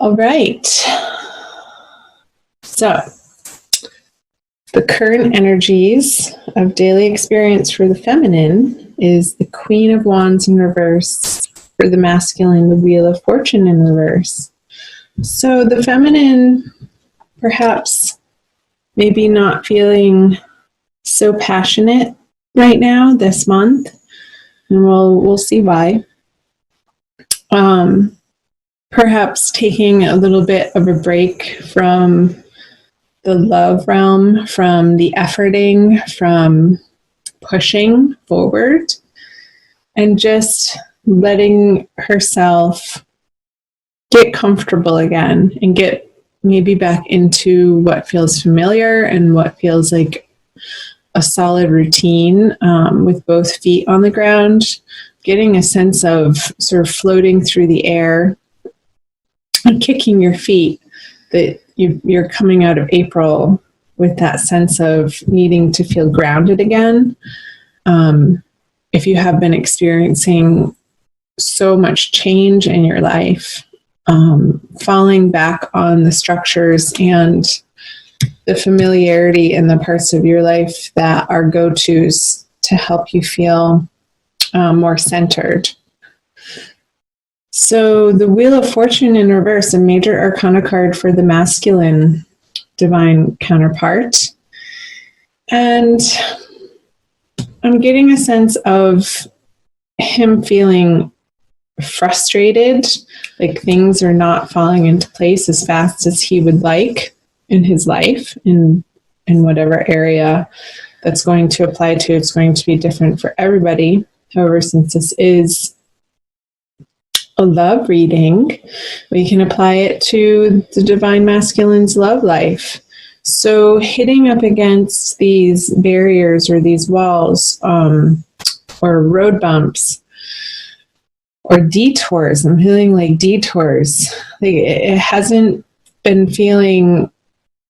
All right. So, the current energies of daily experience for the feminine is the Queen of Wands in reverse. For the masculine, the Wheel of Fortune in reverse. So, the feminine, perhaps, maybe not feeling so passionate right now this month, and we'll see why. Perhaps taking a little bit of a break from the love realm, from the efforting, from pushing forward, and just letting herself get comfortable again and get maybe back into what feels familiar and what feels like a solid routine, with both feet on the ground, getting a sense of sort of floating through the air and kicking your feet, that you're coming out of April with that sense of needing to feel grounded again. If you have been experiencing so much change in your life, falling back on the structures and the familiarity in the parts of your life that are go-tos to help you feel more centered. So the Wheel of Fortune in reverse, a major arcana card for the masculine divine counterpart. And I'm getting a sense of him feeling frustrated, like things are not falling into place as fast as he would like in his life, in whatever area that's going to apply to. It's going to be different for everybody. However, since this is a love reading, we can apply it to the divine masculine's love life. So hitting up against these barriers or these walls, or road bumps or detours. I'm feeling like detours. Like it hasn't been feeling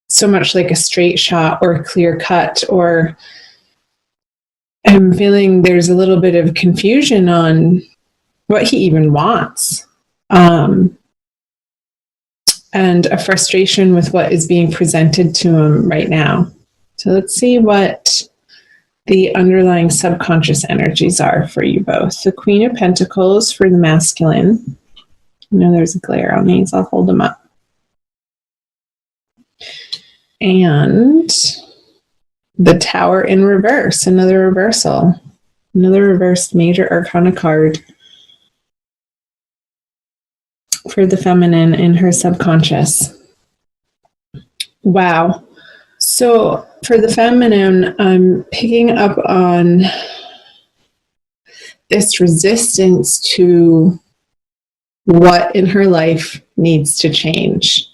so much like a straight shot or a clear cut, or I'm feeling there's a little bit of confusion on what he even wants, and a frustration with what is being presented to him right now. So let's see what the underlying subconscious energies are for you both. The Queen of Pentacles for the masculine. I know there's a glare on these. I'll hold them up. And the Tower in reverse, another reversal, another reversed major arcana card for the feminine in her subconscious. Wow. So for the feminine, I'm picking up on this resistance to what in her life needs to change.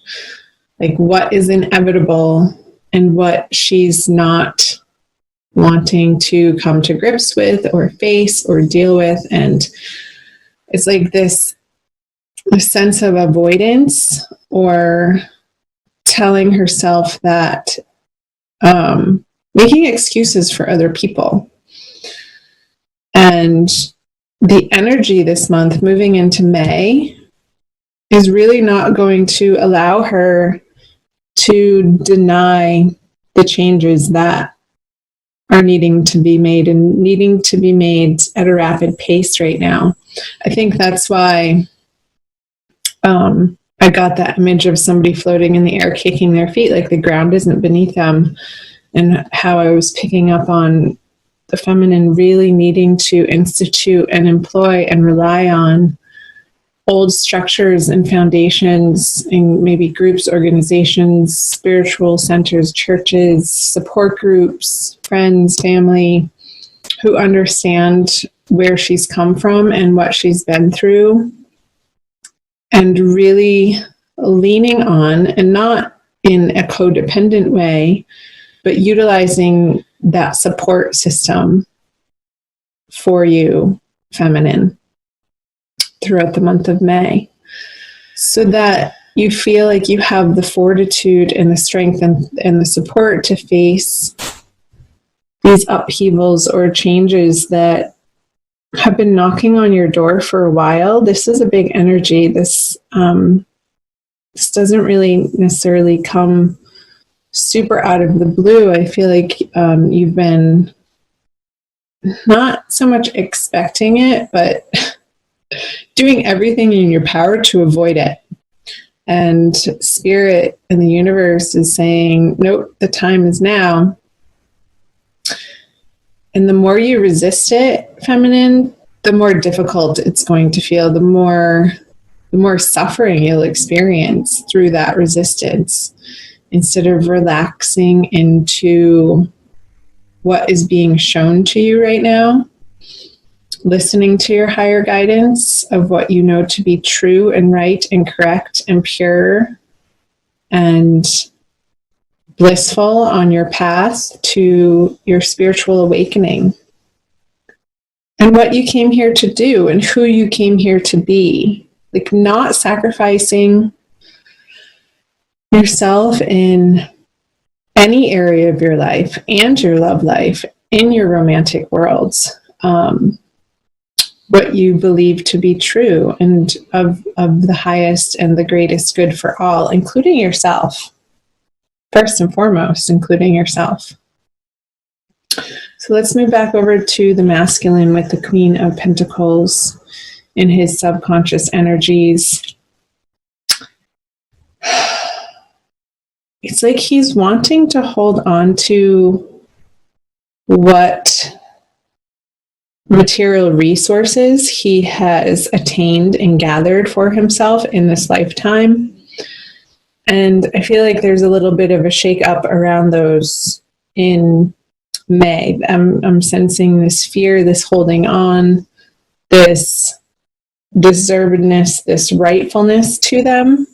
Like what is inevitable and what she's not wanting to come to grips with or face or deal with. And it's like this sense of avoidance, or telling herself that, making excuses for other people. And the energy this month moving into May is really not going to allow her to deny the changes that are needing to be made and needing to be made at a rapid pace right now. I think that's why I got that image of somebody floating in the air, kicking their feet, like the ground isn't beneath them, and how I was picking up on the feminine really needing to institute and employ and rely on old structures and foundations in maybe groups, organizations, spiritual centers, churches, support groups, friends, family, who understand where she's come from and what she's been through, and really leaning on, and not in a codependent way, but utilizing that support system for you, feminine, throughout the month of May, so that you feel like you have the fortitude and the strength and the support to face these upheavals or changes that have been knocking on your door for a while. This is a big energy. This this doesn't really necessarily come super out of the blue. I feel like you've been not so much expecting it, but doing everything in your power to avoid it. And spirit and the universe is saying, nope, the time is now. And the more you resist it, feminine, the more difficult it's going to feel, the more suffering you'll experience through that resistance, instead of relaxing into what is being shown to you right now, listening to your higher guidance of what you know to be true and right and correct and pure and blissful on your path to your spiritual awakening, and what you came here to do and who you came here to be. Like, not sacrificing yourself in any area of your life and your love life in your romantic worlds. What you believe to be true and of the highest and the greatest good for all, including yourself. First and foremost, including yourself. So let's move back over to the masculine with the Queen of Pentacles in his subconscious energies. It's like he's wanting to hold on to what material resources he has attained and gathered for himself in this lifetime. And I feel like there's a little bit of a shake-up around those in May. I'm sensing this fear, this holding on, this deservedness, this rightfulness to them.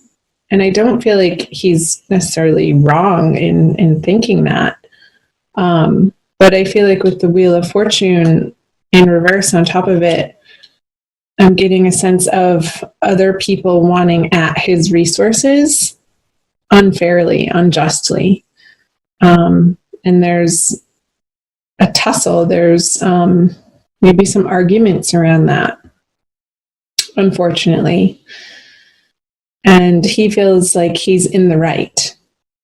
And I don't feel like he's necessarily wrong in thinking that. But I feel like with the Wheel of Fortune in reverse on top of it, I'm getting a sense of other people wanting at his resources unfairly, unjustly. And there's a tussle. There's maybe some arguments around that, unfortunately. And he feels like he's in the right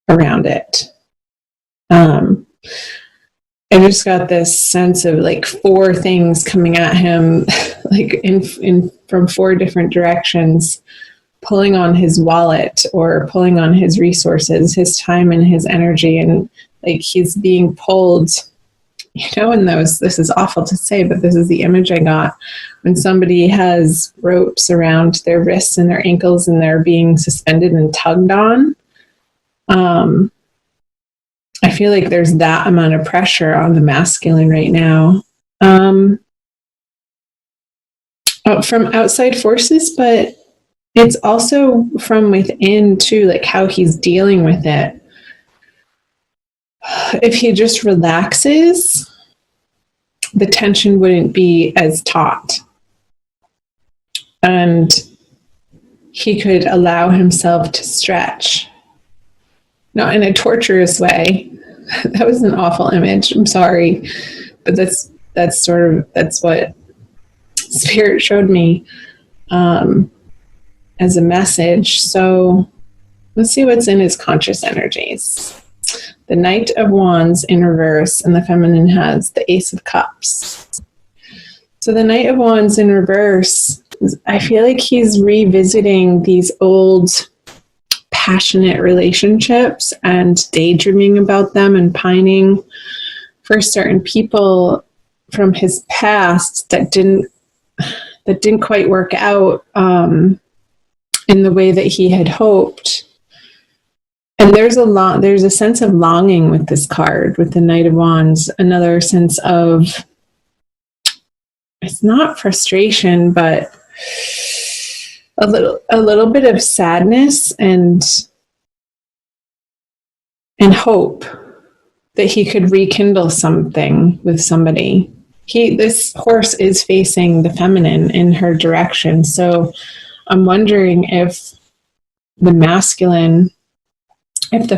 around it. I just got this sense of like 4 things coming at him, like in from 4 different directions, pulling on his wallet or pulling on his resources, his time and his energy. And like he's being pulled, in those, this is awful to say, but this is the image I got. When somebody has ropes around their wrists and their ankles and they're being suspended and tugged on, I feel like there's that amount of pressure on the masculine right now. From outside forces, but it's also from within too, like how he's dealing with it. If he just relaxes, the tension wouldn't be as taut. And he could allow himself to stretch. Not in a torturous way. That was an awful image. I'm sorry. But that's what Spirit showed me as a message. So let's see what's in his conscious energies. The Knight of Wands in reverse, and the feminine has the Ace of Cups. So the Knight of Wands in reverse, I feel like he's revisiting these old passionate relationships and daydreaming about them and pining for certain people from his past that didn't quite work out in the way that he had hoped. And there's a sense of longing with this card, with the Knight of Wands, another sense of, it's not frustration, but a little bit of sadness and hope that he could rekindle something with somebody. This horse is facing the feminine in her direction. So I'm wondering if the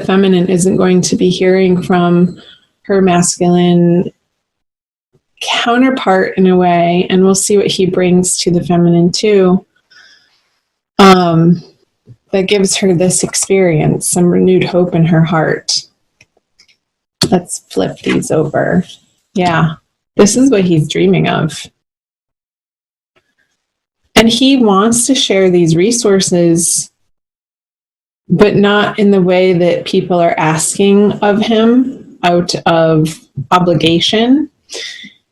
feminine isn't going to be hearing from her masculine counterpart in a way, and we'll see what he brings to the feminine too. that gives her this experience, some renewed hope in her heart. Let's flip these over. Yeah, this is what he's dreaming of. And he wants to share these resources, but not in the way that people are asking of him out of obligation.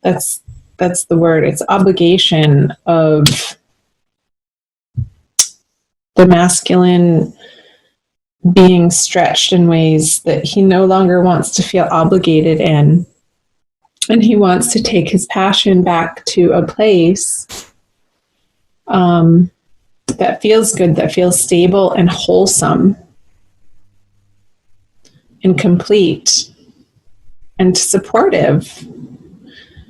That's the word. It's obligation of the masculine being stretched in ways that he no longer wants to feel obligated in. And he wants to take his passion back to a place that feels good, that feels stable and wholesome and complete and supportive,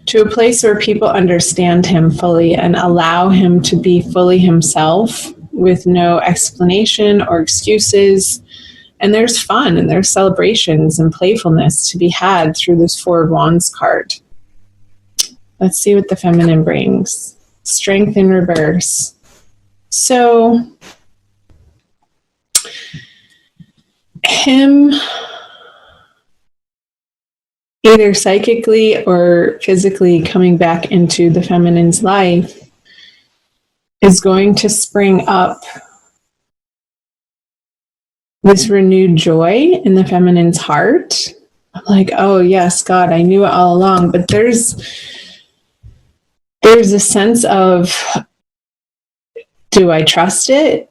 to a place where people understand him fully and allow him to be fully himself with no explanation or excuses. And there's fun and there's celebrations and playfulness to be had through this Four of Wands card. Let's see what the feminine brings. Strength in reverse. So, him either psychically or physically coming back into the feminine's life is going to spring up this renewed joy in the feminine's heart. I'm like, oh yes, God, I knew it all along. But there's a sense of, do I trust it?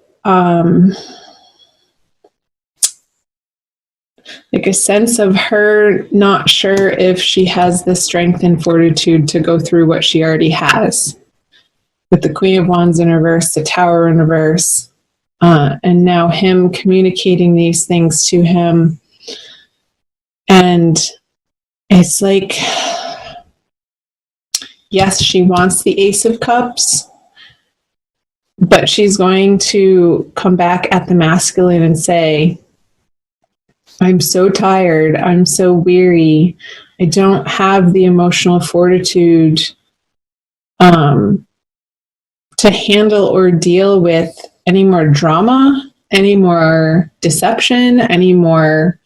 Like a sense of her not sure if she has the strength and fortitude to go through what she already has. With the Queen of Wands in reverse, the Tower in reverse, and now him communicating these things to him. And it's like, yes, she wants the Ace of Cups, but she's going to come back at the masculine and say, I'm so tired. I'm so weary. I don't have the emotional fortitude to handle or deal with any more drama, any more deception, any more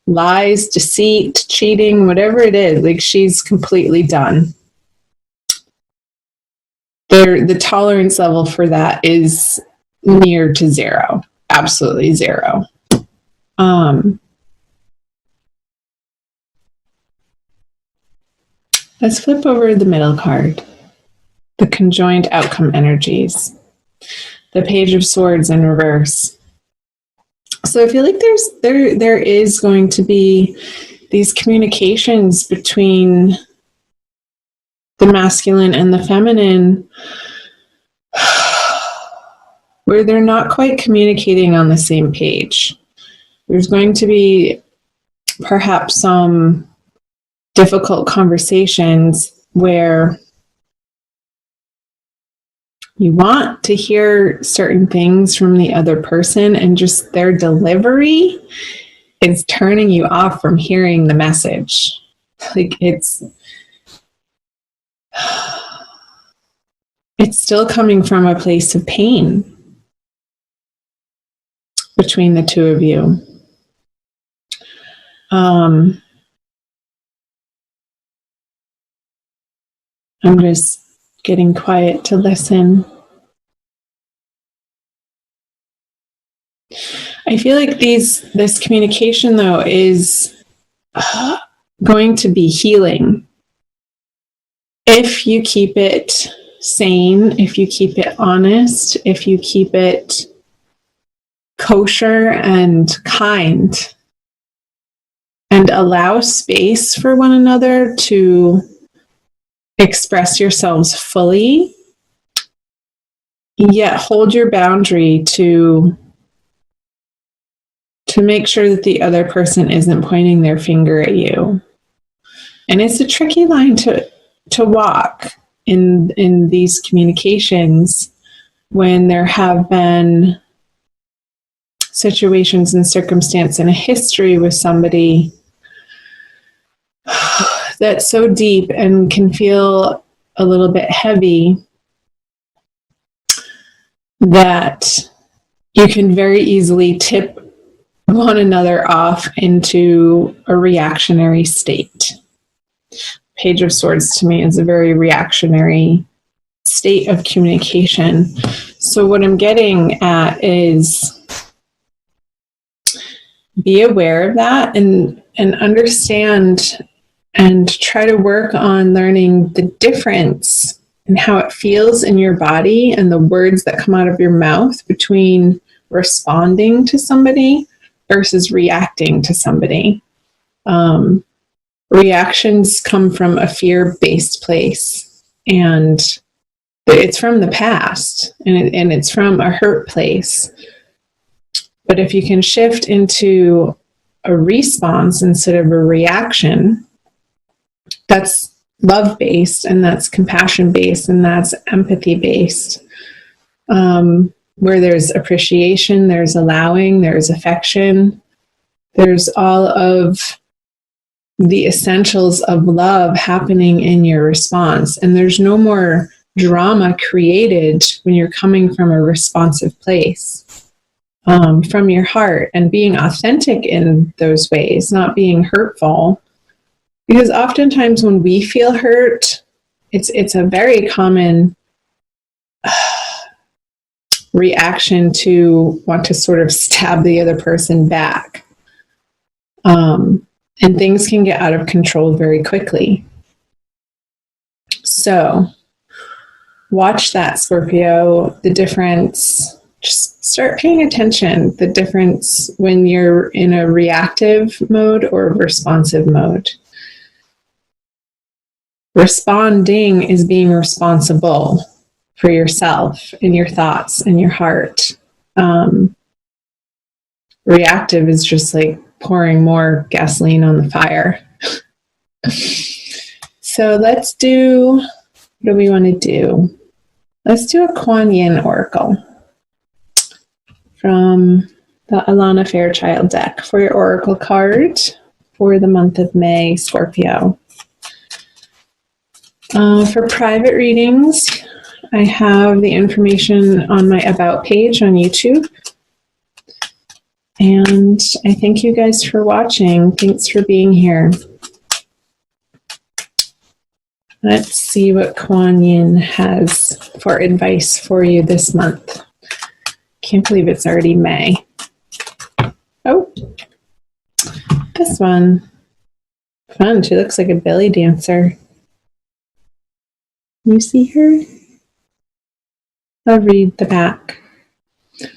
lies, deceit, cheating, whatever it is. Like, she's completely done. The tolerance level for that is near to zero. Absolutely zero. Let's flip over the middle card. The conjoined outcome energies. The Page of Swords in reverse. So I feel like there is going to be these communications between the masculine and the feminine where they're not quite communicating on the same page. There's going to be perhaps some difficult conversations where you want to hear certain things from the other person and just their delivery is turning you off from hearing the message. Like, it's still coming from a place of pain between the two of you. I'm just getting quiet to listen. I feel like this communication, though, is going to be healing. If you keep it sane, if you keep it honest, if you keep it kosher and kind, and allow space for one another to express yourselves fully, yet hold your boundary to make sure that the other person isn't pointing their finger at you. And it's a tricky line to walk in these communications when there have been situations and circumstance and a history with somebody that's so deep and can feel a little bit heavy that you can very easily tip one another off into a reactionary state. Page of Swords to me is a very reactionary state of communication. So what I'm getting at is be aware of that and understand and try to work on learning the difference in how it feels in your body and the words that come out of your mouth between responding to somebody versus reacting to somebody. Reactions come from a fear-based place, and it's from the past, and it's from a hurt place. But if you can shift into a response instead of a reaction, that's love-based, and that's compassion-based, and that's empathy-based, where there's appreciation, there's allowing, there's affection, there's all of the essentials of love happening in your response. And there's no more drama created when you're coming from a responsive place, from your heart, and being authentic in those ways, not being hurtful. Because oftentimes when we feel hurt, it's a very common reaction to want to sort of stab the other person back. And things can get out of control very quickly. So watch that, Scorpio, the difference. Just start paying attention, the difference when you're in a reactive mode or a responsive mode. Responding is being responsible for yourself and your thoughts and your heart. Reactive is just like pouring more gasoline on the fire. So let's do, what do we want to do? Let's do a Kuan Yin oracle from the Alana Fairchild deck for your oracle card for the month of May, Scorpio. For private readings, I have the information on my About page on YouTube. And I thank you guys for watching. Thanks for being here. Let's see what Kuan Yin has for advice for you this month. Can't believe it's already May. Oh, this one. Fun. She looks like a belly dancer. You see her? I'll read the back.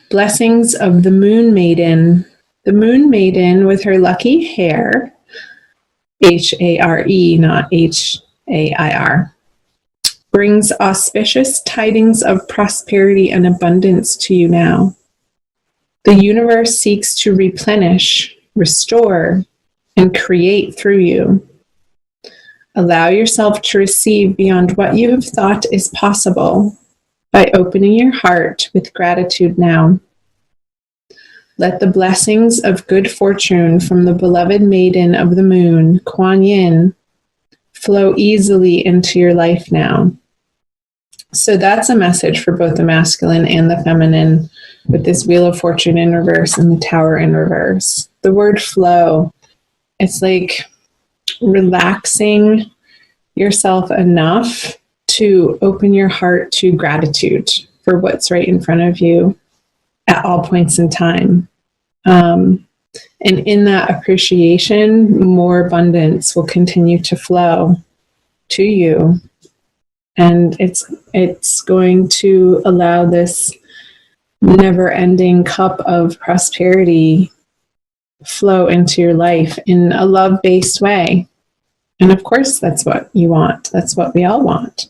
Blessings of the Moon Maiden. The Moon Maiden with her lucky hair, H-A-R-E, not H-A-I-R, brings auspicious tidings of prosperity and abundance to you now. The universe seeks to replenish, restore, and create through you. Allow yourself to receive beyond what you have thought is possible by opening your heart with gratitude now. Let the blessings of good fortune from the beloved maiden of the moon, Kuan Yin, flow easily into your life now. So that's a message for both the masculine and the feminine with this Wheel of Fortune in reverse and the Tower in reverse. The word flow, it's like relaxing yourself enough to open your heart to gratitude for what's right in front of you at all points in time. And in that appreciation, more abundance will continue to flow to you. And it's going to allow this never-ending cup of prosperity flow into your life in a love-based way. And of course, that's what you want. That's what we all want.